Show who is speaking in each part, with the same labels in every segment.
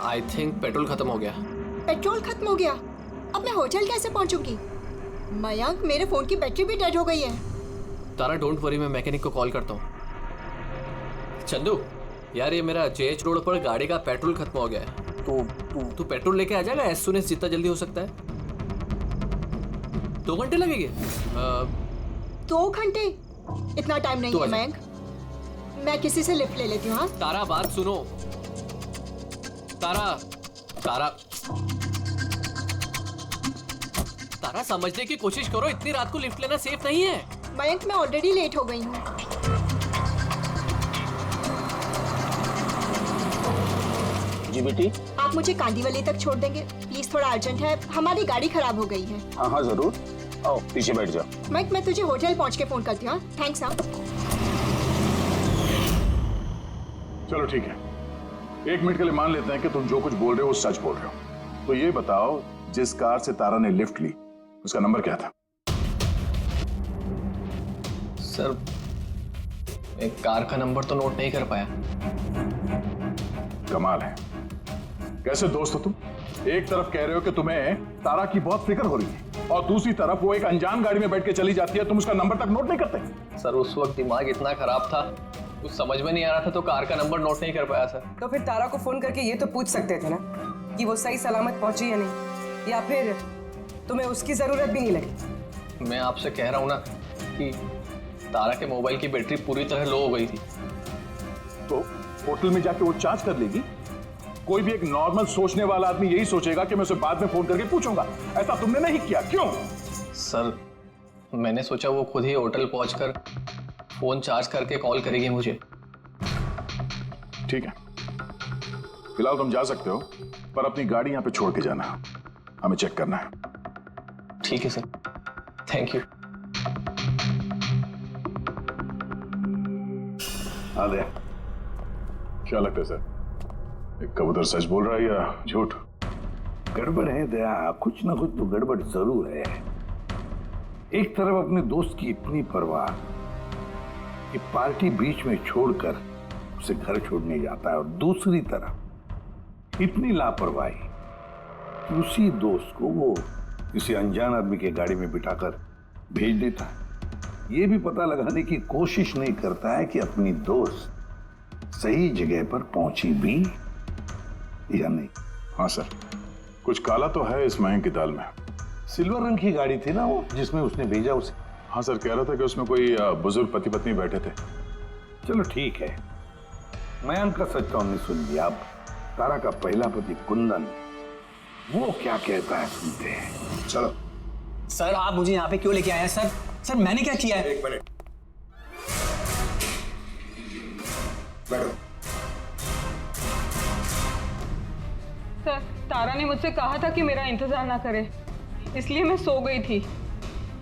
Speaker 1: I think petrol खत्म हो गया।
Speaker 2: पेट्रोल खत्म हो गया? अब मैं होटल कैसे पहुंचूंगी? मयंक, मेरे फोन की बैटरी भी डेड हो गई है।
Speaker 1: तारा डोंट वरी, मैं मैकेनिक को कॉल करता हूँ। चंदू यार, ये मेरा जेएच रोड पर गाड़ी का पेट्रोल खत्म हो गया है, तो तू पेट्रोल लेके आ जाएगा एज सुन एज जितना जल्दी हो सकता है। 2 घंटे लगेंगे?
Speaker 2: 2 घंटे? इतना टाइम नहीं है मयंक, मैं किसी से लिफ्ट ले लेती हूँ। हाँ
Speaker 1: तारा बात सुनो। तारा तारा तारा समझने की कोशिश करो, इतनी रात को लिफ्ट लेना सेफ नहीं है।
Speaker 2: मयंक, मैं ऑलरेडी लेट हो गई हूँ।
Speaker 3: जी बेटी।
Speaker 2: आप मुझे कांदीवली तक छोड़ देंगे प्लीज? थोड़ा अर्जेंट है, हमारी गाड़ी खराब हो गई है।
Speaker 3: हाँ हाँ जरूर, आओ पीछे बैठ जाओ।
Speaker 2: मयंक, मैं तुझे होटल पहुँच के फोन करती हूँ। थैंक्स। हाँ
Speaker 4: चलो ठीक है, 1 मिनट के लिए मान लेते हैं कि तुम जो कुछ बोल रहे हो वो सच बोल रहे हो। तो ये बताओ, जिस कार से तारा ने लिफ्ट ली उसका नंबर क्या था?
Speaker 1: सर, एक कार का नंबर तो नोट नहीं कर पाया।
Speaker 4: कमाल है, कैसे दोस्त हो तुम? एक तरफ कह रहे हो कि तुम्हें तारा की बहुत फिक्र हो रही है और दूसरी तरफ वो एक अनजान गाड़ी में बैठ के चली जाती है, तुम उसका नंबर तक नोट नहीं करते।
Speaker 1: सर उस वक्त दिमाग इतना खराब था, कुछ समझ में नहीं आ रहा था, तो कार का नंबर नोट नहीं कर पाया सर।
Speaker 5: तो फिर तारा को फोन करके ये तो पूछ सकते थे ना कि वो सही सलामत पहुंची या नहीं, या फिर तुम्हें उसकी जरूरत भी नहीं लगी।
Speaker 1: मैं आपसे कह रहा हूँ ना कि तारा के मोबाइल की बैटरी पूरी तरह लो हो गई थी।
Speaker 4: तो होटल में जाके वो चार्ज कर लेगी। कोई भी एक नॉर्मल सोचने वाला आदमी यही सोचेगा कि मैं उसे बाद में फोन करके पूछूंगा। ऐसा तुमने नहीं किया, क्यों?
Speaker 1: सर मैंने सोचा वो खुद ही होटल पहुंचकर फोन चार्ज करके कॉल करेगी मुझे।
Speaker 4: ठीक है, फिलहाल तुम जा सकते हो, पर अपनी गाड़ी यहाँ पे छोड़ के जाना, हमें चेक करना है।
Speaker 1: ठीक है सर, थैंक यू।
Speaker 4: आलिया, क्या लगता है सर, एक कबूतर सच बोल रहा है या झूठ?
Speaker 6: गड़बड़ है दया, कुछ ना कुछ तो गड़बड़ जरूर है। एक तरफ अपने दोस्त की इतनी परवाह कि पार्टी बीच में छोड़कर उसे घर छोड़ने जाता है, और दूसरी तरफ इतनी लापरवाही कि उसी दोस्त को वो किसी अनजान आदमी के गाड़ी में बिठाकर भेज देता है। ये भी पता लगाने की कोशिश नहीं करता है कि अपनी दोस्त सही जगह पर पहुंची भी या नहीं।
Speaker 4: हाँ सर, कुछ काला तो है इस मयंक की दाल में।
Speaker 6: सिल्वर रंग की गाड़ी थी ना वो जिसमें उसने भेजा उसे।
Speaker 4: हाँ सर, कह रहा था कि उसमें कोई बुजुर्ग पति पत्नी बैठे थे।
Speaker 6: चलो ठीक है, मयंक का सच तो हमने सुन लिया। अब तारा का पहला पति कुंदन, वो क्या कहता है सुनते हैं।
Speaker 4: चलो।
Speaker 7: सर आप मुझे यहाँ पे क्यों लेके आए हैं सर? सर मैंने क्या किया है?
Speaker 4: 1 मिनट बैठो।
Speaker 8: सर, तारा ने मुझसे कहा था कि मेरा इंतजार ना करे, इसलिए मैं सो गई थी।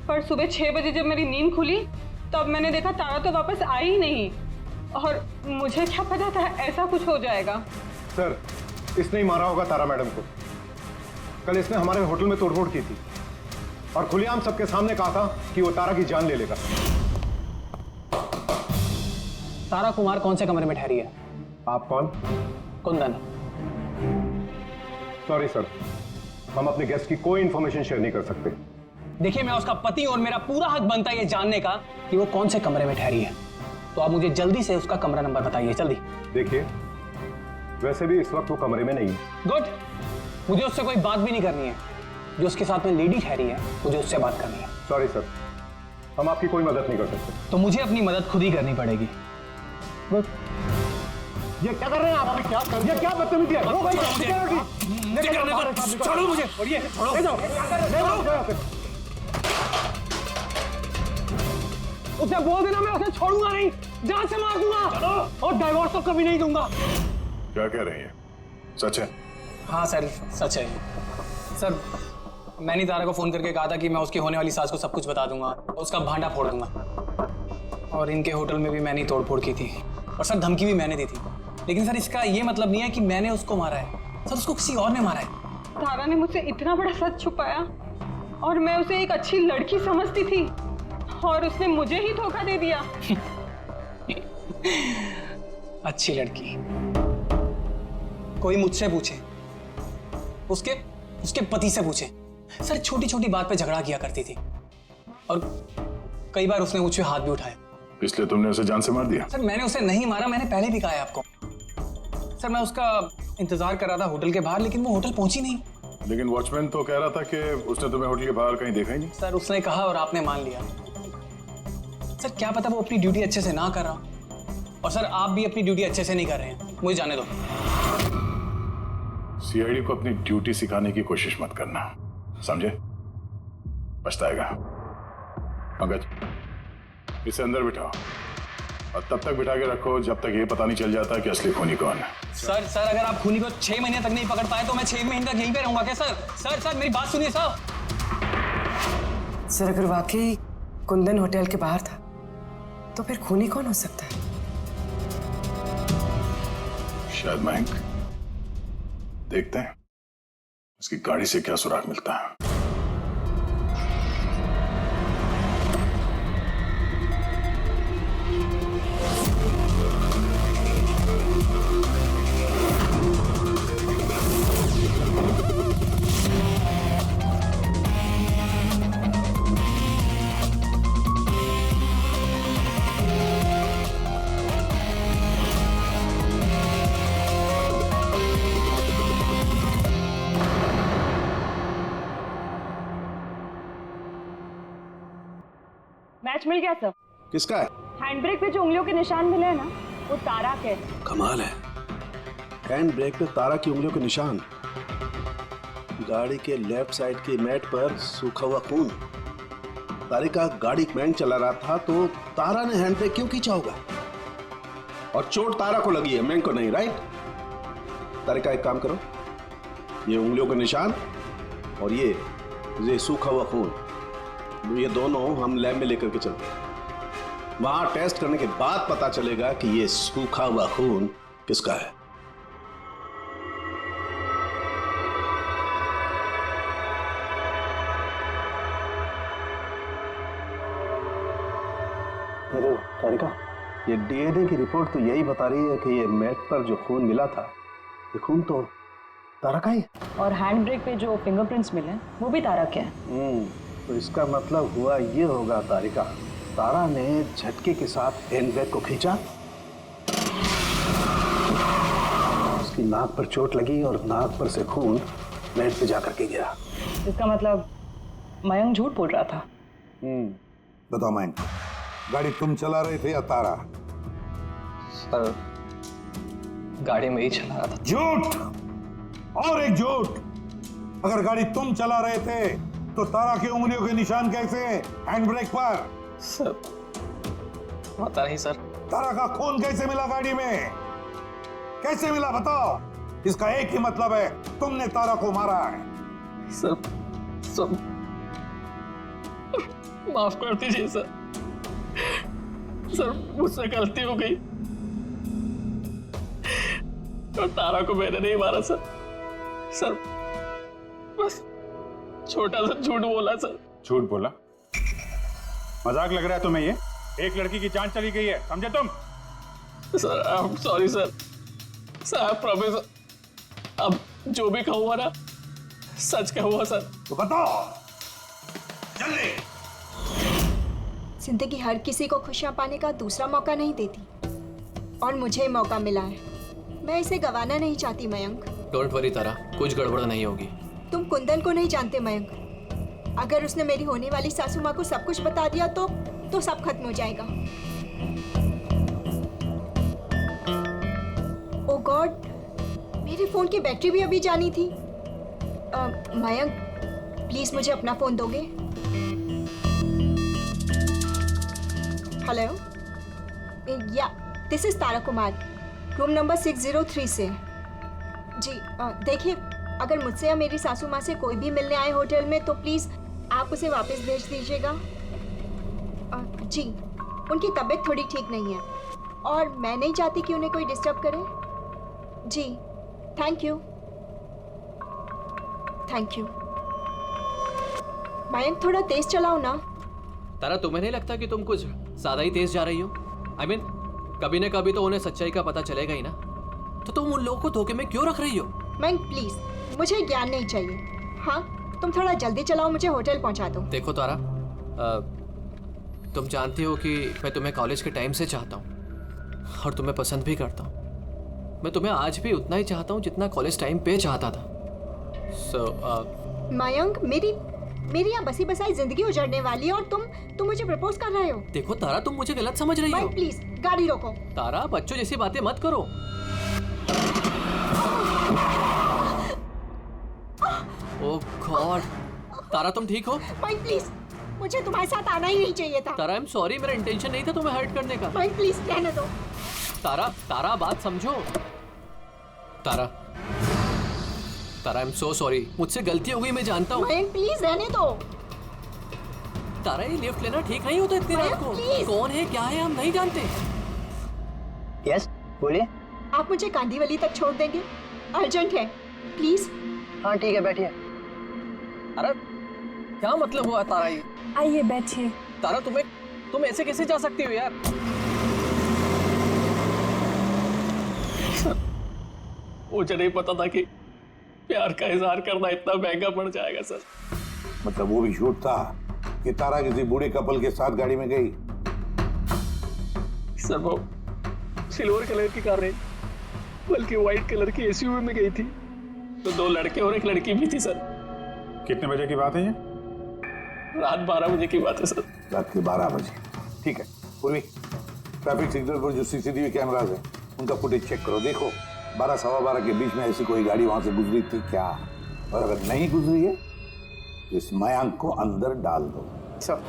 Speaker 8: पर सुबह 6 बजे जब मेरी नींद खुली तब मैंने देखा तारा तो वापस आई ही नहीं, और मुझे क्या पता था ऐसा कुछ हो जाएगा।
Speaker 9: सर, इसने ही मारा होगा तारा मैडम को। कल इसने हमारे होटल में तोड़फोड़ की थी और खुलेआम सबके सामने कहा था कि वो तारा की जान ले लेगा।
Speaker 7: तारा कुमार कौन से कमरे में ठहरी है?
Speaker 9: आप कौन?
Speaker 7: कुंदन।
Speaker 9: सॉरी सर, हम अपने गेस्ट की कोई इंफॉर्मेशन शेयर नहीं कर सकते।
Speaker 7: देखिए, मैं उसका पति और मेरा पूरा हक बनता है ये जानने का कि वो कौन से कमरे में ठहरी है। तो आप मुझे जल्दी से उसका कमरा नंबर बताइए, जल्दी।
Speaker 9: देखिए, वैसे भी इस वक्त वो कमरे में नहीं है।
Speaker 7: गुड, मुझे उससे कोई बात भी नहीं करनी है। जो उसके साथ में लेडी ठहरी है मुझे उससे बात करनी है।
Speaker 9: सॉरी सर, हम आपकी कोई मदद नहीं कर सकते।
Speaker 7: तो मुझे अपनी मदद खुद ही करनी पड़ेगी। गुड।
Speaker 9: ये क्या कर रहे हैं आप? ये क्या बदतमीजी है?
Speaker 7: छोड़ो मुझे, छोड़ो। उसे बोल देना मैं उसे छोड़ूंगा नहीं, जान से मार दूंगा और डाइवोर्स तो कभी नहीं दूंगा।
Speaker 4: क्या कह रही है, सच है?
Speaker 7: हाँ सर, सच है। सर, मैंने तारा को फोन करके कहा था कि मैं उसकी होने वाली सास को सब कुछ बता दूंगा, उसका भांडा फोड़ दूंगा। और इनके होटल में भी मैंने तोड़फोड़ की थी, और सर धमकी भी मैंने दी थी। लेकिन सर इसका ये मतलब नहीं है कि मैंने उसको मारा है, सर उसको किसी और ने मारा है।
Speaker 8: तारा ने मुझसे इतना बड़ा सच छुपाया और मैं उसे एक अच्छी लड़की समझती थी, और उसने मुझे ही धोखा दे दिया।
Speaker 7: अच्छी लड़की? कोई मुझसे पूछे, उसके उसके पति से पूछे। सर छोटी छोटी बात पे झगड़ा किया करती थी और कई बार उसने मुझ पे हाथ भी उठाया।
Speaker 4: इसलिए तुमने उसे जान से मार दिया?
Speaker 7: सर मैंने उसे नहीं मारा, मैंने पहले भी कहा है आपको। सर मैं उसका इंतजार कर रहा था होटल के बाहर, लेकिन वो होटल पहुंची नहीं।
Speaker 4: लेकिन वॉचमैन तो कह रहा था कि उसने तुम्हें होटल के बाहर कहीं देखा ही नहीं।
Speaker 7: सर उसने कहा और आपने मान लिया। सर क्या पता वो अपनी ड्यूटी अच्छे से ना कर रहा, और सर आप भी अपनी ड्यूटी अच्छे से नहीं कर रहे हैं। मुझे जाने दो।
Speaker 4: सीआईडी को अपनी ड्यूटी सिखाने की कोशिश मत करना, समझे? पछताएगा। पंकज, इसे अंदर बिठाओ और तब तक बिठा के रखो जब तक ये पता नहीं चल जाता कि असली खूनी कौन है।
Speaker 7: सर अगर आप खूनी को 6 महीने तक नहीं पकड़ पाए तो मैं 6 महीने तक यहीं पे रहूंगा क्या? सर मेरी बात सुनिए साहब।
Speaker 5: सर अगर वाकई कुंदन होटल के बाहर था तो फिर खूनी कौन हो सकता है?
Speaker 4: शायद मयंक। देखते हैं उसकी गाड़ी से क्या सुराग मिलता है।
Speaker 8: मैच मिल गया सर।
Speaker 9: किसका है?
Speaker 8: हैंड ब्रेक पे जो उंगलियों के निशान मिले हैं ना, वो तारा के।
Speaker 10: कमाल है, हैंड ब्रेक पे तारा की उंगलियों के निशान, गाड़ी के लेफ्ट साइड की मैट पर सूखा हुआ खून। तारिका गाड़ी मैंग चला रहा था तो तारा ने हैंड ब्रेक क्यों खींचा होगा? और चोट तारा को लगी है, मैंग को नहीं, राइट? तारिका एक काम करो, ये उंगलियों के निशान और ये सूखा हुआ खून, ये दोनों हम लैब में लेकर के चलते हैं। वहां टेस्ट करने के बाद पता चलेगा कि ये सूखा हुआ खून किसका है। तारिका, ये डीएनए की रिपोर्ट तो यही बता रही है कि ये मैट पर जो खून मिला था, ये खून तो तारा का ही।
Speaker 8: और हैंड ब्रेक पे जो फिंगरप्रिंट्स मिले वो भी तारा के हैं।
Speaker 10: तो इसका मतलब हुआ ये होगा तारिका, तारा ने झटके के साथ हैंड ब्रेक को खींचा, उसकी नाक पर चोट लगी और नाक पर से खून मैट पे जाकर के गिरा।
Speaker 8: इसका मतलब मयंक झूठ बोल रहा था।
Speaker 6: बताओ मयंक, गाड़ी तुम चला रहे थे या तारा?
Speaker 7: सर गाड़ी में ही चला रहा था।
Speaker 6: झूठ और एक झूठ। अगर गाड़ी तुम चला रहे थे तो तारा की उंगलियों के निशान कैसे हैंड ब्रेक पर?
Speaker 7: सर पता नहीं सर।
Speaker 6: तारा का खून कैसे मिला गाड़ी में? कैसे मिला बताओ? इसका एक ही मतलब है, तुमने तारा को मारा है।
Speaker 7: सर माफ कर दीजिए सर। सर मुझसे गलती हो गई और तारा को मैंने नहीं मारा सर। सर बस छोटा सा झूठ बोला सर।
Speaker 11: झूठ बोला? मजाक लग रहा है तुम्हें? ये एक लड़की की जान चली गई है, समझे तुम?
Speaker 7: Sir I am sorry sir. Sir I promise, अब जो भी कहूँगा ना सच कहूँगा सर।
Speaker 6: तो बताओ जल्दी।
Speaker 2: जिंदगी हर किसी को खुशियां पाने का दूसरा मौका नहीं देती, और मुझे मौका मिला है। मैं इसे गंवाना नहीं चाहती मयंक।
Speaker 1: डोंट वरी तारा, कुछ गड़बड़ नहीं होगी।
Speaker 2: तुम कुंदन को नहीं जानते मयंक। अगर उसने मेरी होने वाली सासू माँ को सब कुछ बता दिया तो सब खत्म हो जाएगा। ओ गॉड, मेरे फोन की बैटरी भी अभी जानी थी। मयंक प्लीज मुझे अपना फोन दोगे? हेलो, या this is Tara Kumar, room number 603 से। जी देखिए, अगर मुझसे या मेरी सासू माँ से कोई भी मिलने आए होटल में तो प्लीज़ आप उसे वापस भेज दीजिएगा। जी, उनकी तबीयत थोड़ी ठीक नहीं है और मैं नहीं चाहती कि उन्हें कोई डिस्टर्ब करे। जी थैंक यू। मयंक थोड़ा तेज चलाओ ना।
Speaker 1: तारा, तुम्हें नहीं लगता कि तुम कुछ ज्यादा ही तेज जा रही हो? I mean, कभी ना कभी तो उन्हें सच्चाई का पता चलेगा ही ना। तो तुम उन लोगों को धोखे में क्यों रख रही हो?
Speaker 2: मयंक प्लीज, मुझे ज्ञान नहीं चाहिए। हाँ, तुम थोड़ा जल्दी चलाओ, मुझे होटल पहुंचा दो।
Speaker 1: देखो तारा, तुम जानती हो कि मैं तुम्हें कॉलेज के टाइम से चाहता हूँ और तुम्हें पसंद भी करता हूँ। मैं तुम्हें आज भी उतना ही चाहता हूँ जितना कॉलेज टाइम पे चाहता था।
Speaker 2: मयंक, मेरी यहाँ बसी बसाई जिंदगी उजड़ने वाली है और तुम मुझे प्रपोज कर रहे हो।
Speaker 1: देखो तारा, तुम मुझे गलत समझ रही हो।
Speaker 2: मयंक प्लीज गाड़ी रोको।
Speaker 1: तारा, बच्चों जैसी बातें मत करो। ओह गॉड, तारा तुम ठीक हो?
Speaker 2: मयंक प्लीज, मुझे तुम्हारे साथ आना ही नहीं चाहिए था।
Speaker 1: तारा, आई एम सॉरी, मेरा इंटेंशन नहीं था तुम्हें हर्ट करने का।
Speaker 2: मयंक प्लीज रहने दो।
Speaker 1: तारा बात समझो। तारा, आई एम सो सॉरी, मुझसे गलती हो गई, मैं जानता हूँ।
Speaker 2: मयंक प्लीज रहने दो।
Speaker 1: तारा, ये लिफ्ट लेना ठीक नहीं होता इतनी रात को। कौन है, क्या है, हम नहीं जानते।
Speaker 12: यस, बोलिए।
Speaker 2: आप मुझे कांदीवली तक छोड़ देंगे? अर्जेंट है, प्लीज।
Speaker 12: हाँ ठीक है, बैठिए।
Speaker 1: अरे क्या मतलब हुआ तारा ये?
Speaker 8: आइए बैठिए।
Speaker 1: तारा, तुम ऐसे कैसे जा सकती हो यार? मुझे नहीं पता था कि प्यार का इजहार करना इतना महंगा पड़ जाएगा सर।
Speaker 6: मतलब वो भी झूठ था कि तारा किसी बूढ़े कपल के साथ गाड़ी में गई?
Speaker 1: सर वो सिल्वर कलर की कार नहीं, बल्कि व्हाइट कलर की एसयूवी में गई थी। तो 2 लड़के और 1 लड़की भी थी सर।
Speaker 11: कितने बजे की बात है ये?
Speaker 1: रात 12 बजे की बात है सर।
Speaker 6: रात के 12 बजे, ठीक है। पूर्वी, ट्रैफिक सिग्नल पर जो सीसीटीवी कैमराज है उनका फुटेज चेक करो। देखो 12 सवा 12 के बीच में ऐसी कोई गाड़ी वहां से गुजरी थी क्या? और अगर नहीं गुजरी है तो इस मयंक को अंदर डाल दो।
Speaker 5: सर,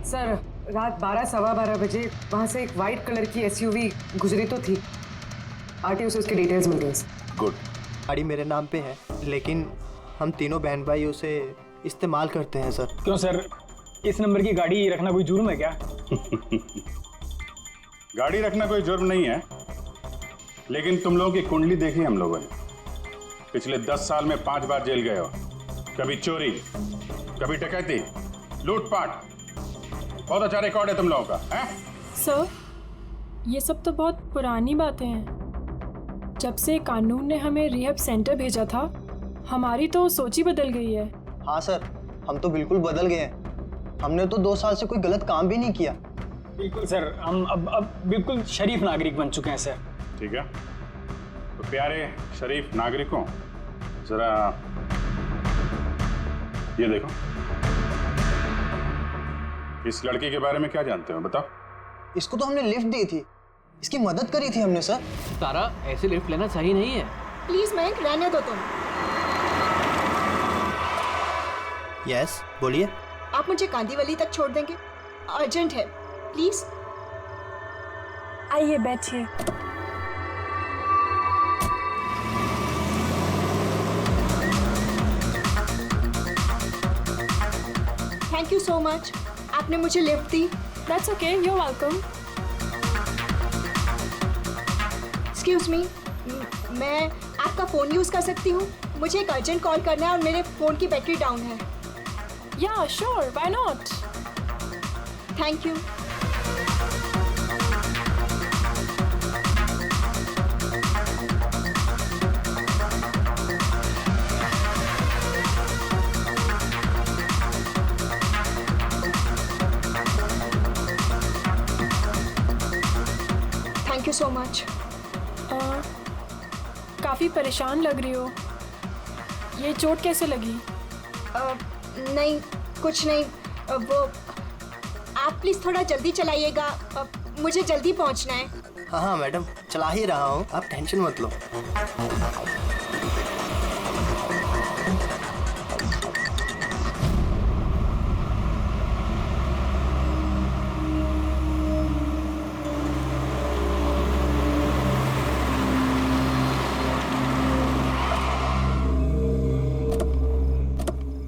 Speaker 5: सर, रात 12 सवा 12 बजे वहाँ से एक वाइट कलर की एसयूवी गुजरी तो थी। आरटीओ से उसके डिटेल्स मिल गए।
Speaker 6: गुड।
Speaker 12: गाड़ी मेरे नाम पे है, लेकिन हम तीनों बहन भाई उसे इस्तेमाल करते हैं सर।
Speaker 7: क्यों सर, इस नंबर की गाड़ी रखना कोई जुर्म है क्या?
Speaker 11: गाड़ी रखना कोई जुर्म नहीं है, लेकिन तुम लोगों की कुंडली देखी हम लोगों ने। पिछले 10 साल में 5 बार जेल गए हो। कभी चोरी, कभी डकैती, लूटपाट। बहुत अच्छा रिकॉर्ड है तुम लोगों का, हैं?
Speaker 8: सर, ये सब तो बहुत पुरानी बातें हैं। जब से कानून ने हमें रिहैब सेंटर भेजा था, हमारी तो सोच ही बदल गई है।
Speaker 12: हाँ सर, हम तो बिल्कुल बदल गए हैं। हमने तो 2 साल से कोई गलत काम भी नहीं किया।
Speaker 7: बिल्कुल सर, हम अब बिल्कुल शरीफ नागरिक बन चुके हैं सर।
Speaker 11: ठीक है, तो प्यारे शरीफ नागरिकों, जरा ये देखो। इस लड़की के बारे में क्या जानते हो, बताओ?
Speaker 12: इसको तो हमने लिफ्ट दी थी, इसकी मदद करी थी हमने सर।
Speaker 1: तारा, ऐसे लिफ्ट लेना सही नहीं है।
Speaker 2: प्लीज मयंक रहने दो तुम।
Speaker 12: यस, बोलिए।
Speaker 2: आप मुझे कांदीवली तक छोड़ देंगे? अर्जेंट है, प्लीज।
Speaker 8: आइए बैठिए।
Speaker 2: थैंक यू सो मच, आपने मुझे लिफ्ट दी।
Speaker 8: That's okay, you are welcome.
Speaker 2: Excuse me, मैं आपका फ़ोन यूज़ कर सकती हूँ? मुझे एक अर्जेंट कॉल करना है और मेरे फ़ोन की बैटरी डाउन है।
Speaker 8: या sure, why not.
Speaker 2: Thank you. Thank you so much.
Speaker 8: काफ़ी परेशान लग रही हो। ये चोट कैसे लगी?
Speaker 2: नहीं, कुछ नहीं। वो आप प्लीज़ थोड़ा जल्दी चलाइएगा, मुझे जल्दी पहुंचना है।
Speaker 12: हाँ हाँ मैडम, चला ही रहा हूँ, आप टेंशन मत लो।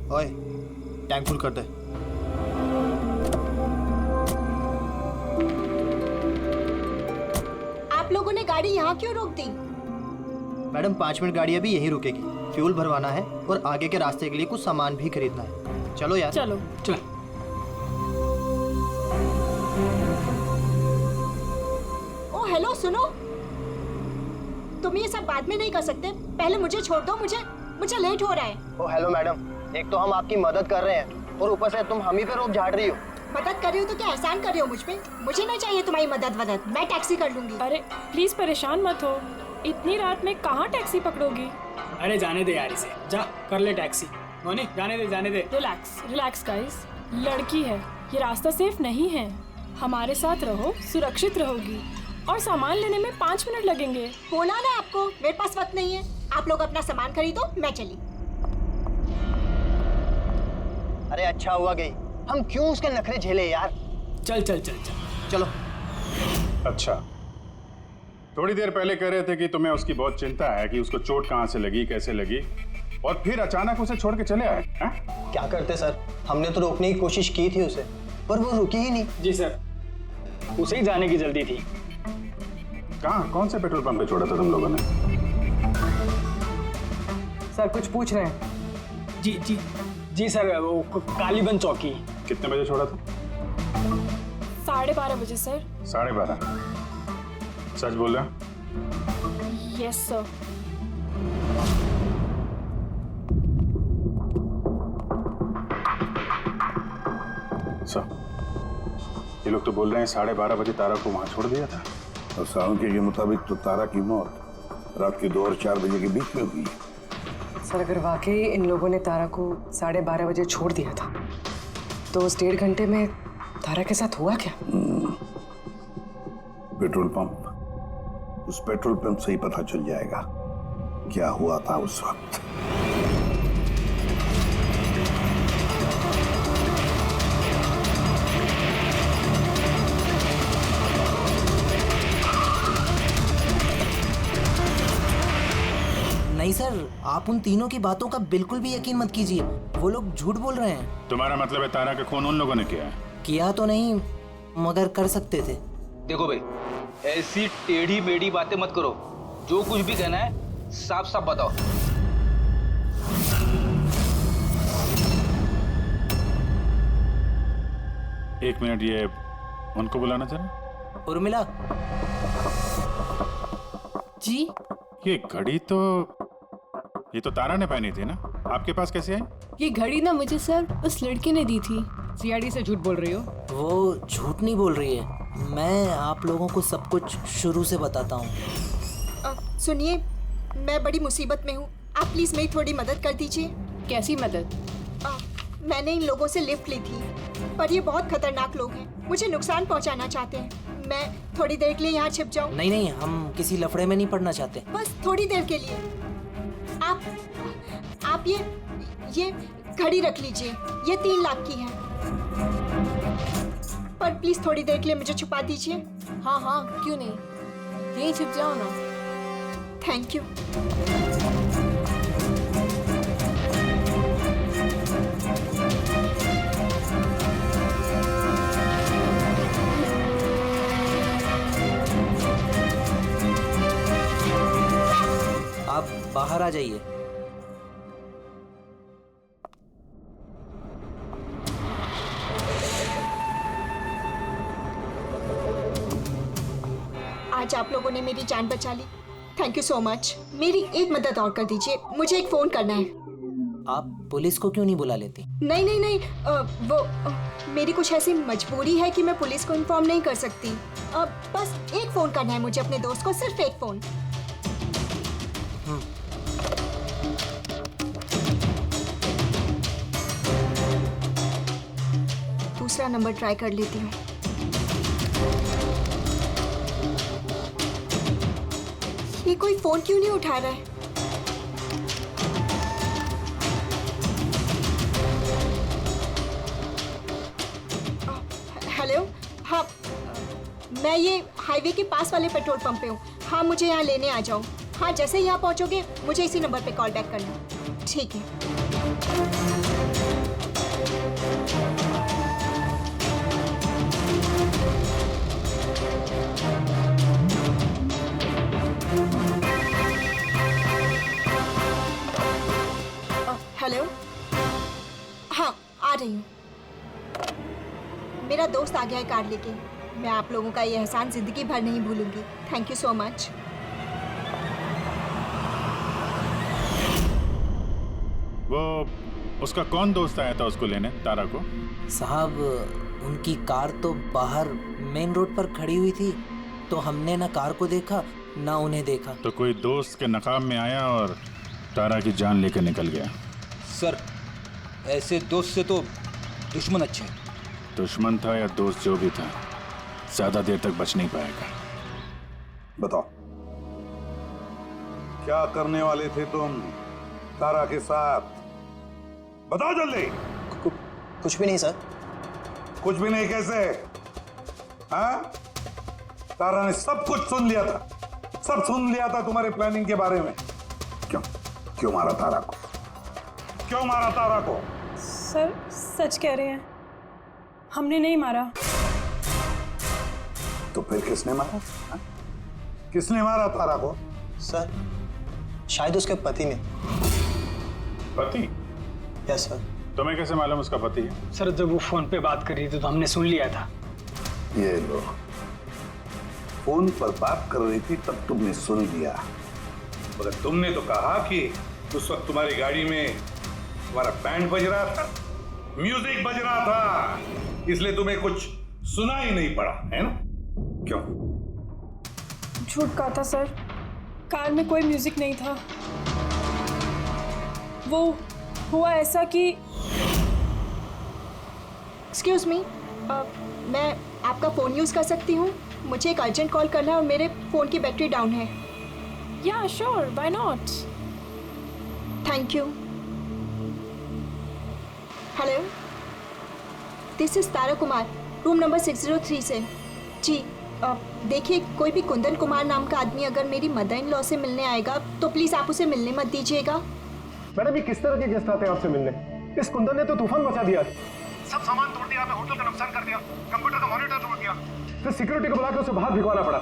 Speaker 12: ओए, टैंक फुल कर दे।
Speaker 2: गाड़ी यहाँ क्यों रोक दी?
Speaker 12: मैडम 5 मिनट गाड़ी अभी यहीं रुकेगी, फ्यूल भरवाना है और आगे के रास्ते के लिए कुछ सामान भी खरीदना है। चलो यार।
Speaker 13: चलो
Speaker 7: चल।
Speaker 2: ओ हेलो, सुनो, तुम ये सब बाद में नहीं कर सकते, पहले मुझे छोड़ दो, मुझे लेट हो रहा है।
Speaker 12: ओ हेलो मैडम, एक तो हम आपकी मदद कर रहे हैं और ऊपर से तुम हम ही पे रोक झाड़ रही हो।
Speaker 2: मदद कर रही हो तो क्या एहसान कर रही हो मुझ पे? मुझे नहीं चाहिए तुम्हारी मदद, मैं टैक्सी कर लूंगी।
Speaker 13: अरे प्लीज परेशान मत हो, इतनी रात में कहाँ टैक्सी पकड़ोगी?
Speaker 7: अरे जाने दे यार, इसे जा कर ले टैक्सी। मोनी जाने दे।
Speaker 13: रिलैक्स गाइस, लड़की है, ये रास्ता सेफ नहीं है। हमारे साथ रहो, सुरक्षित रहोगी। और सामान लेने में 5 मिनट लगेंगे।
Speaker 2: बोला ना आपको, मेरे पास वक्त नहीं है। आप लोग अपना सामान खरीदो, मैं चली।
Speaker 12: अरे अच्छा हुआ गई, हम क्यों उसके नखरे झेले यार।
Speaker 7: चल
Speaker 12: चलो।
Speaker 11: अच्छा, थोड़ी देर पहले कह रहे थे कि तुम्हें उसकी बहुत चिंता है कि उसको चोट कहाँ से लगी, कैसे लगी, और फिर अचानक उसे छोड़ के चले आए।
Speaker 12: क्या करते सर, हमने तो रोकने की कोशिश की थी उसे, पर वो रुकी ही नहीं।
Speaker 7: जी सर, उसे ही जाने की जल्दी थी।
Speaker 11: कहाँ, कौन से पेट्रोल पंप पे छोड़ा था तुम लोगों ने?
Speaker 5: सर कुछ पूछ रहे हैं?
Speaker 7: जी सर, वो कालीबंद चौकी।
Speaker 11: कितने बजे छोड़ा था?
Speaker 13: 12:30 बजे सर।
Speaker 11: 12:30? सच बोल रहे?
Speaker 13: Yes sir.
Speaker 11: सर, ये लोग तो बोल रहे हैं 12:30 बजे तारा को वहां छोड़ दिया था।
Speaker 6: और सालुंके के मुताबिक तो तारा की मौत रात के 2 और 4 बजे के बीच में हुई।
Speaker 5: सर अगर वाकई इन लोगों ने तारा को 12:30 बजे छोड़ दिया था, तो उस 1.5 घंटे में तारा के साथ हुआ क्या?
Speaker 6: पेट्रोल पंप, उस पेट्रोल पंप से ही पता चल जाएगा क्या हुआ था उस वक्त।
Speaker 14: नहीं सर, आप उन तीनों की बातों का बिल्कुल भी यकीन मत कीजिए, वो लोग झूठ बोल रहे हैं।
Speaker 11: तुम्हारा मतलब है तारा का खून उन लोगों ने किया है?
Speaker 14: किया तो नहीं, मगर कर सकते थे।
Speaker 15: देखो भाई, ऐसी टेढ़ी मेढ़ी बातें मत करो, जो कुछ भी कहना है साफ साफ बताओ।
Speaker 11: एक मिनट, ये उनको बुलाना जरा।
Speaker 14: उर्मिला
Speaker 13: जी।
Speaker 11: ये घड़ी तो, ये तो तारा ने पहनी थी ना, आपके पास कैसे आई?
Speaker 13: ये घड़ी ना मुझे सर उस लड़की ने दी थी।
Speaker 5: सीआईडी से झूठ बोल रही हो?
Speaker 14: वो झूठ नहीं बोल रही है, मैं आप लोगों को सब कुछ शुरू से बताता हूँ।
Speaker 2: सुनिए, मैं बड़ी मुसीबत में हूँ, आप प्लीज मेरी थोड़ी मदद कर दीजिए।
Speaker 13: कैसी मदद?
Speaker 2: मैंने इन लोगों से लिफ्ट ली थी, पर ये बहुत खतरनाक लोग हैं, मुझे नुकसान पहुँचाना चाहते हैं। मैं थोड़ी देर के लिए यहाँ छिप जाऊँ?
Speaker 14: नहीं, हम किसी लफड़े में नहीं पड़ना चाहते।
Speaker 2: बस थोड़ी देर के लिए। आप ये घड़ी रख लीजिए, ये 3 लाख की है, पर प्लीज थोड़ी देर के लिए मुझे छुपा दीजिए।
Speaker 13: हाँ, क्यों नहीं, यहीं छिप जाओ ना।
Speaker 2: Thank you.
Speaker 14: आप बाहर आ जाइए।
Speaker 2: आज आप लोगों ने मेरी जान बचा ली, थैंक यू सो मच। मेरी एक मदद और कर दीजिए, मुझे एक फोन करना है।
Speaker 14: आप पुलिस को क्यों नहीं बुला लेती?
Speaker 2: नहीं, वो मेरी कुछ ऐसी मजबूरी है कि मैं पुलिस को इन्फॉर्म नहीं कर सकती। बस एक फोन करना है मुझे अपने दोस्त को, सिर्फ एक फोन। दूसरा नंबर ट्राई कर लेती हूँ। ये कोई फोन क्यों नहीं उठा रहा है? हेलो, हाँ, मैं ये हाईवे के पास वाले पेट्रोल पंप पे हूँ। हाँ, मुझे यहाँ लेने आ जाओ। हाँ, जैसे ही यहाँ पहुँचोगे मुझे इसी नंबर पे कॉल बैक करना। ठीक है। मेरा दोस्त आ गया है कार लेके। मैं आप लोगों का ये एहसान जिंदगी भर नहीं भूलूंगी। Thank you so much.
Speaker 11: वो उसका कौन दोस्त आया था उसको लेने, तारा को?
Speaker 14: साहब उनकी कार तो बाहर मेन रोड पर खड़ी हुई थी, तो हमने ना कार को देखा ना उन्हें देखा।
Speaker 11: तो कोई दोस्त के नकाब में आया और तारा की जान लेकर निकल गया।
Speaker 15: सर ऐसे दोस्त से तो दुश्मन अच्छे।
Speaker 11: दुश्मन था या दोस्त, जो भी था, ज्यादा देर तक बच नहीं पाएगा।
Speaker 6: बताओ क्या करने वाले थे तुम तारा के साथ? बताओ जल्दी।
Speaker 12: कुछ भी नहीं सर।
Speaker 6: कुछ भी नहीं कैसे? हाँ, तारा ने सब कुछ सुन लिया था, सब सुन लिया था तुम्हारे प्लानिंग के बारे में। क्यों मारा तारा को? क्यों मारा तारा को?
Speaker 13: सर सच कह रहे हैं, हमने नहीं मारा।
Speaker 6: तो फिर किसने मारा? हा? किसने मारा तारा को?
Speaker 12: सर शायद उसके पति ने।
Speaker 11: पति?
Speaker 12: Yes sir.
Speaker 11: तुम्हें कैसे मालूम उसका पति है?
Speaker 7: सर जब वो फोन पे बात कर रही थी तो हमने सुन लिया था।
Speaker 6: ये लो, फोन पर बात कर रही थी तब तुमने सुन लिया, मगर तुमने तो कहा कि उस वक्त तुम्हारी गाड़ी में तुम्हारा बैंड बज रहा था, म्यूजिक बज रहा था, इसलिए तुम्हें कुछ सुना ही नहीं पड़ा, है ना? क्यों?
Speaker 13: झूठ कहा था सर, कार में कोई म्यूजिक नहीं था। वो हुआ ऐसा कि
Speaker 2: एक्सक्यूज मी, मैं आपका फ़ोन यूज़ कर सकती हूँ? मुझे एक अर्जेंट कॉल करना है और मेरे फ़ोन की बैटरी डाउन है।
Speaker 13: या sure, why not.
Speaker 2: Thank you. Hello, this is Tara Kumar, room number 603 से। जी देखिए, कोई भी कुंदन कुमार नाम का आदमी अगर मेरी मदर इन लॉ से मिलने आएगा तो प्लीज़ आप उसे मिलने मत दीजिएगा।
Speaker 9: मैडम ये किस तरह के गेस्ट आते हैं आपसे मिलने? इस कुंदन ने तो तूफान मचा दिया, सब सामान तोड़ दिया, होटल का नुकसान कर दिया, कंप्यूटर का मॉनिटर तोड़ दिया, फिर सिक्योरिटी को बुला के उसे बाहर भिगवाना पड़ा।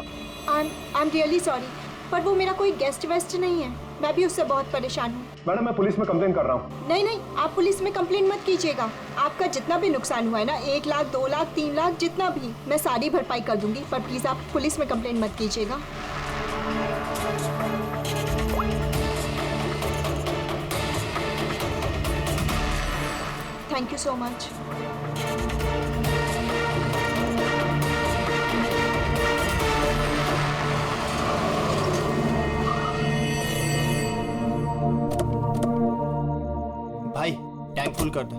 Speaker 2: आई एम रियली सॉरी, पर वो मेरा कोई गेस्ट वेस्ट नहीं है, मैं भी उससे बहुत परेशान हूँ।
Speaker 9: मैडम मैं पुलिस में कंप्लेन कर रहा हूँ।
Speaker 2: नहीं, आप पुलिस में कंप्लेन मत कीजिएगा। आपका जितना भी नुकसान हुआ है ना, 1 लाख 2 लाख 3 लाख जितना भी, मैं सारी भरपाई कर दूंगी, पर प्लीज़ आप पुलिस में कंप्लेन मत कीजिएगा। Thank you so much.
Speaker 12: भाई टैंक फुल कर दो।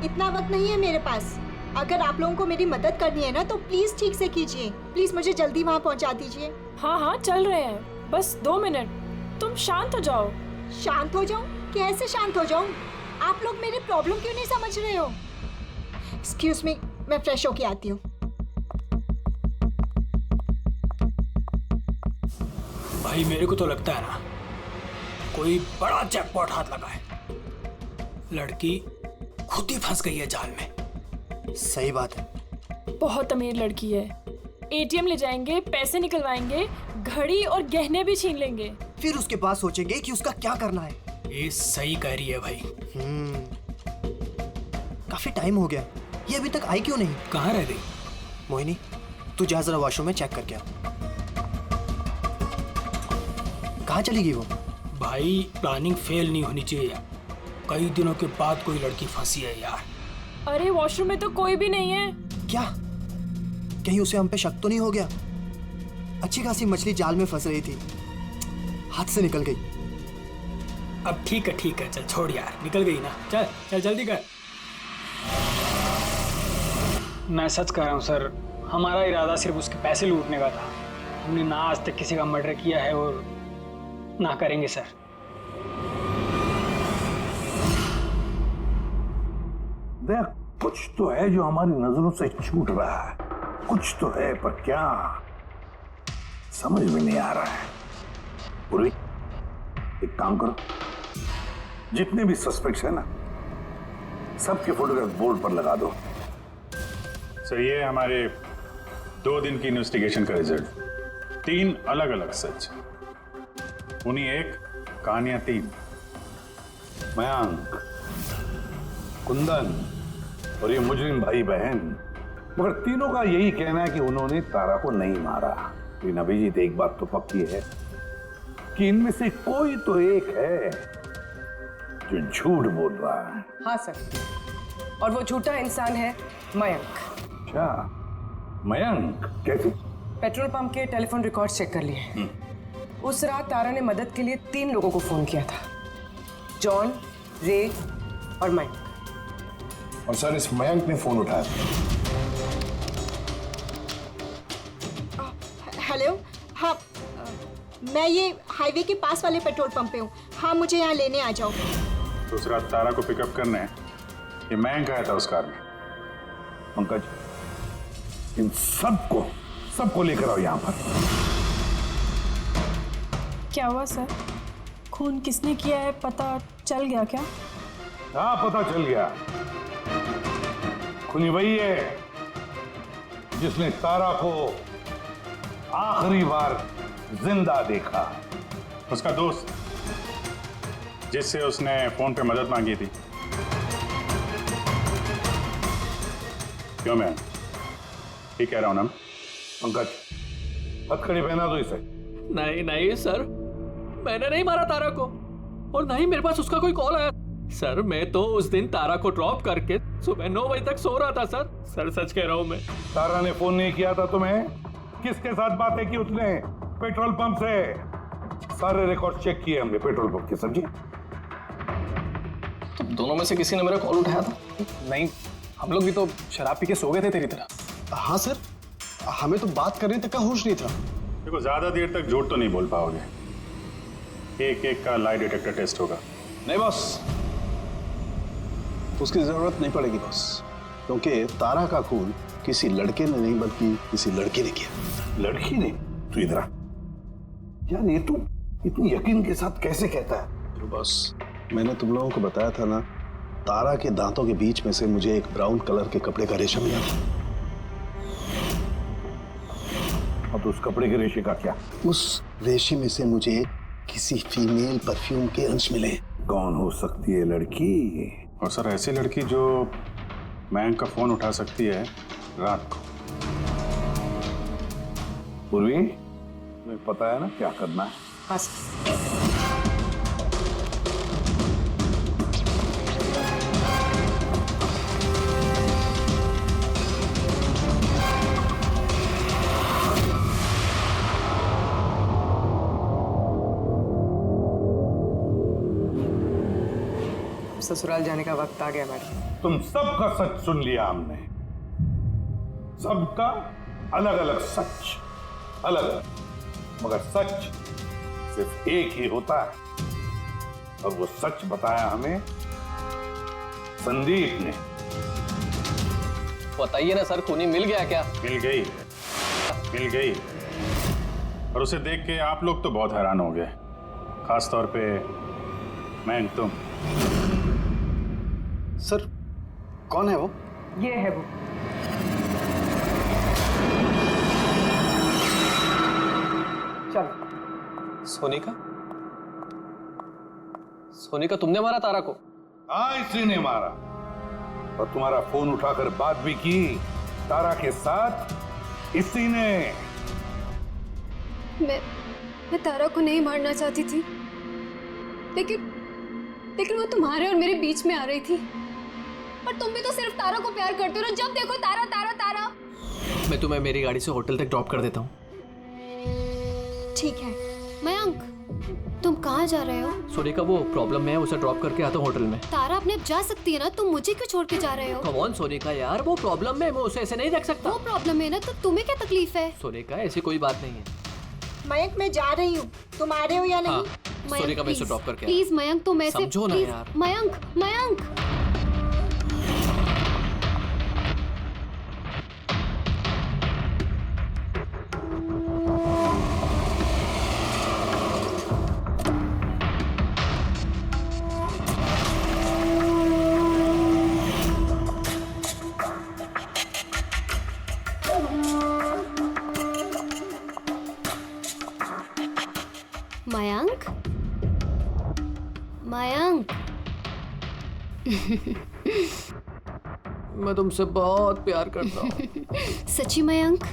Speaker 2: इतना वक्त नहीं है मेरे पास। अगर आप लोगों को मेरी मदद करनी है ना तो प्लीज ठीक से कीजिए। प्लीज मुझे जल्दी वहाँ पहुँचा दीजिए।
Speaker 13: हाँ हाँ चल रहे हैं, बस 2 मिनट। तुम शांत हो जाओ।
Speaker 2: शांत हो जाऊं? कैसे शांत हो जाऊं? आप लोग मेरी प्रॉब्लम क्यों नहीं समझ रहे हो? एक्सक्यूज मी, मैं फ्रेश होके आती हूँ।
Speaker 7: भाई मेरे को तो लगता है ना कोई बड़ा जैकपॉट हाथ लगा है। लड़की खुद ही फंस गई है जाल में।
Speaker 12: सही बात है।
Speaker 13: बहुत अमीर लड़की है। एटीएम ले जाएंगे, पैसे निकलवाएंगे, घड़ी और गहने भी छीन लेंगे।
Speaker 12: फिर उसके बाद सोचेंगे कि उसका क्या करना है।
Speaker 7: ये सही कह रही है भाई।
Speaker 12: काफी टाइम हो गया, ये अभी तक आई क्यों नहीं?
Speaker 7: कहाँ रह गई?
Speaker 12: मोहिनी तू जा जरा वॉशरूम में चेक करके आ। कहाँ चली गई वो?
Speaker 7: भाई प्लानिंग फेल नहीं होनी चाहिए। कई दिनों के बाद कोई लड़की फंसी है यार।
Speaker 13: अरे वॉशरूम में तो कोई भी नहीं है।
Speaker 12: क्या कहीं उसे हम पे शक तो नहीं हो गया? अच्छी खासी मछली जाल में फंस रही थी, हाथ से निकल गई।
Speaker 7: अब ठीक है चल छोड़ यार, निकल गई ना, चल चल जल्दी कर। मैं सच कह रहा हूँ सर, हमारा इरादा सिर्फ उसके पैसे लूटने का था। हमने ना आज तक किसी का मर्डर किया है और ना करेंगे सर।
Speaker 6: देख, कुछ तो है जो हमारी नजरों से छूट रहा है, कुछ तो है, पर क्या समझ में नहीं आ रहा है। पूर्वी एक काम करो, जितने भी सस्पेक्ट्स है ना, सबके फोटोग्राफ बोर्ड पर लगा दो।
Speaker 11: सर ये हमारे 2 दिन की इन्वेस्टिगेशन का रिजल्ट। 3 अलग अलग सच, उन्हीं एक, कहानियां 3।
Speaker 6: मयंक, कुंदन और ये मुजरिम भाई बहन, मगर तीनों का यही कहना है कि उन्होंने तारा को नहीं मारा। लेकिन अभिजीत, एक बात तो पक्की है कि इनमें से कोई तो एक है जो झूठ बोल रहा है।
Speaker 5: हाँ सर, और वो झूठा इंसान है मयंक।
Speaker 6: क्या मयंक? कैसे?
Speaker 5: पेट्रोल पंप के टेलीफोन रिकॉर्ड्स चेक कर लिए। उस रात तारा ने मदद के लिए 3 लोगों को फोन किया था, जॉन, रे और मयंक।
Speaker 9: और सर, इस मयंक ने फोन उठाया था।
Speaker 2: हेलो, हाँ, मैं ये हाईवे के पास वाले पेट्रोल पंप पे हूँ। हाँ, मुझे यहाँ लेने आ जाओ।
Speaker 11: तो उस रात तारा को पिकअप करने ये मयंक आया था उस कार में।
Speaker 6: पंकज, इन सबको लेकर आओ यहाँ पर।
Speaker 13: क्या हुआ सर? खून किसने किया है पता चल गया क्या?
Speaker 6: हाँ, पता चल गया। खूनी वही है जिसने तारा को आखिरी बार जिंदा देखा।
Speaker 11: उसका दोस्त जिससे उसने फोन पे मदद मांगी थी। क्यों मैं ठीक कह रहा हूं ना?
Speaker 6: पंकज, हथकड़ी पहना दो इसे।
Speaker 1: नहीं नहीं सर, मैंने नहीं मारा तारा को, और नहीं मेरे पास उसका कोई कॉल आया। सर, मैं तो उस दिन तारा को ड्रॉप करके सुबह 9 बजे तक सो रहा था सर। सर, सच कह रहा हूं मैं।
Speaker 6: तारा ने फोन नहीं किया था तुम्हें? किसके साथ बातें की उसने? पेट्रोल पंप से। सारे रिकॉर्ड चेक किए हमने पेट्रोल पंप के। समझे?
Speaker 7: तो दोनों में से किसी ने मेरा कॉल उठाया था? नहीं, हम लोग भी तो शराब पी के सो गए थे तेरी तरह।
Speaker 9: हाँ सर, हमें तो बात करने तक का होश नहीं था।
Speaker 11: देखो, ज्यादा देर तक झूठ तो नहीं बोल पाओगे। एक एक का लाई डिटेक्टर टेस्ट होगा।
Speaker 10: नहीं बॉस, उसकी जरूरत नहीं पड़ेगी बॉस, क्योंकि तारा का खून किसी लड़के ने नहीं बल्कि किसी लड़की ने किया।
Speaker 6: लड़की ने? तू इधर आ यार, ये तू इतनी यकीन के साथ कैसे कहता है?
Speaker 10: तो बॉस, मैंने तुम लोगों को बताया था ना, तारा के दांतों के बीच में से मुझे एक ब्राउन कलर के कपड़े का रेशा मिला था।
Speaker 6: और उस कपड़े के रेशे का क्या?
Speaker 10: उस रेशे में से मुझे किसी फीमेल परफ्यूम के अंश मिले।
Speaker 6: कौन हो सकती है लड़की?
Speaker 11: और सर, ऐसी लड़की जो मयंक का फोन उठा सकती है रात को।
Speaker 6: पूर्वी, तुम्हें पता है ना क्या करना है?
Speaker 5: हाँ सर। ससुराल जाने का वक्त आ गया मैडम।
Speaker 6: तुम सबका सच सुन लिया हमने। सबका अलग अलग सच, अलग अलग, मगर सच सिर्फ एक ही होता है। और वो सच बताया हमें संदीप ने।
Speaker 1: बताइए ना सर, खूनी मिल गया क्या?
Speaker 11: मिल गई, मिल गई। और उसे देख के आप लोग तो बहुत हैरान हो गए, खास तौर पे मयंक तुम।
Speaker 9: सर, कौन है वो?
Speaker 5: ये है वो। चलो।
Speaker 1: सोनिका? सोनिका, तुमने मारा तारा को?
Speaker 6: हाँ, इसी ने मारा। और तुम्हारा फोन उठाकर बात भी की तारा के साथ इसी ने।
Speaker 16: मैं तारा को नहीं मारना चाहती थी, लेकिन वो तुम्हारे और मेरे बीच में आ रही थी। पर तुम भी तो सिर्फ तारा को प्यार करते हो ना, जब देखो तारा तारा तारा।
Speaker 1: मैं तुम्हें मेरी गाड़ी से होटल तक ड्रॉप कर देता हूँ।
Speaker 2: ठीक है।
Speaker 16: मयंक, तुम कहाँ जा रहे हो?
Speaker 1: सोनिका, वो प्रॉब्लम में है, उसे ड्रॉप करके आता हूँ होटल में।
Speaker 16: तारा अपने आप जा सकती है ना, तुम मुझे क्यों छोड़ के जा रहे हो?
Speaker 1: कम ऑन सोनिका यार, वो प्रॉब्लम में है, मैं उसे ऐसे नहीं रख सकता।
Speaker 16: वो प्रॉब्लम है ना, तो तुम्हें क्या तकलीफ है?
Speaker 1: सोनिका, ऐसी कोई बात नहीं है।
Speaker 2: मयंक, मैं जा रही हूँ, तुम आ रहे हो या नहीं?
Speaker 1: हाँ, सोनिका, मैं उसे ड्रॉप करके
Speaker 16: प्लीज मयंक, तुम ऐसे
Speaker 1: समझो ना यार।
Speaker 16: मयंक, मयंक। मयंक, मयंक,
Speaker 1: मैं तुमसे बहुत प्यार करता हूँ।
Speaker 16: सच्ची मयंक,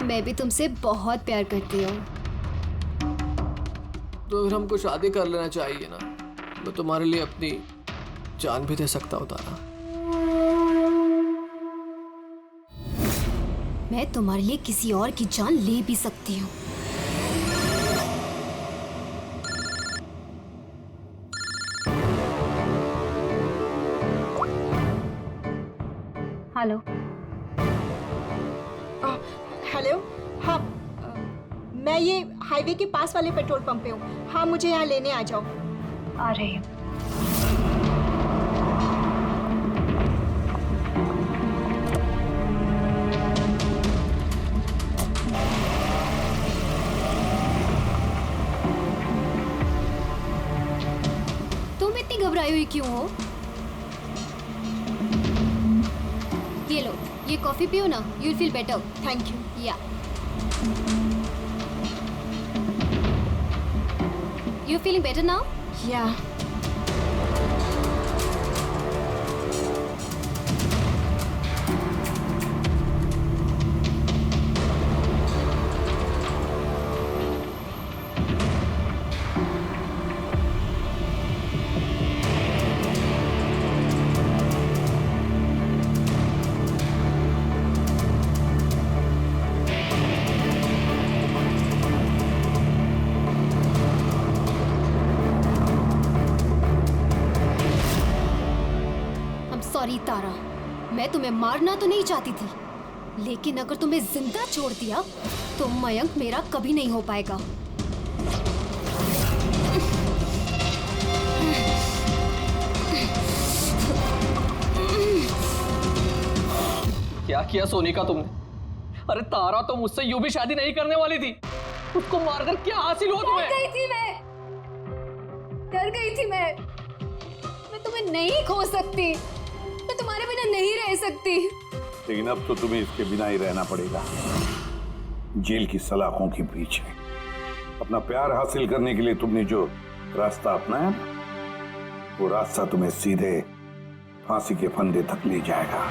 Speaker 16: मैं भी तुमसे बहुत प्यार करती हूँ।
Speaker 1: तो फिर हमको शादी कर लेना चाहिए ना। मैं तुम्हारे लिए अपनी जान भी दे सकता हूँ तारा।
Speaker 16: मैं तुम्हारे लिए किसी और की जान ले भी सकती हूँ। हेलो।
Speaker 2: हेलो। हाँ, मैं ये हाईवे के पास वाले पेट्रोल पंप पे हूँ। हाँ, मुझे यहाँ लेने आ जाओ।
Speaker 16: आ रही हूँ। तुम इतनी घबराई हुई क्यों हो? ये लो, ये कॉफी पियो ना, you will feel better.
Speaker 2: Thank you.
Speaker 16: या यू फीलिंग बेटर नाउ?
Speaker 2: या।
Speaker 16: सॉरी तारा, मैं तुम्हें मारना तो नहीं चाहती थी, लेकिन अगर तुम्हें जिंदा छोड़ दिया तो मयंक मेरा कभी नहीं हो पाएगा।
Speaker 1: क्या किया सोनिका तुमने? अरे तारा तो मुझसे यूं भी शादी नहीं करने वाली थी। उसको मारकर क्या हासिल हुआ तुम्हें?
Speaker 16: डर गई थी मैं तुम्हें नहीं खो सकती, मैं तुम्हारे बिना नहीं रह सकती।
Speaker 6: लेकिन अब तो तुम्हें इसके बिना ही रहना पड़ेगा, जेल की सलाखों के पीछे। अपना प्यार हासिल करने के लिए तुमने जो रास्ता अपनाया, वो रास्ता तुम्हें सीधे फांसी के फंदे तक ले जाएगा।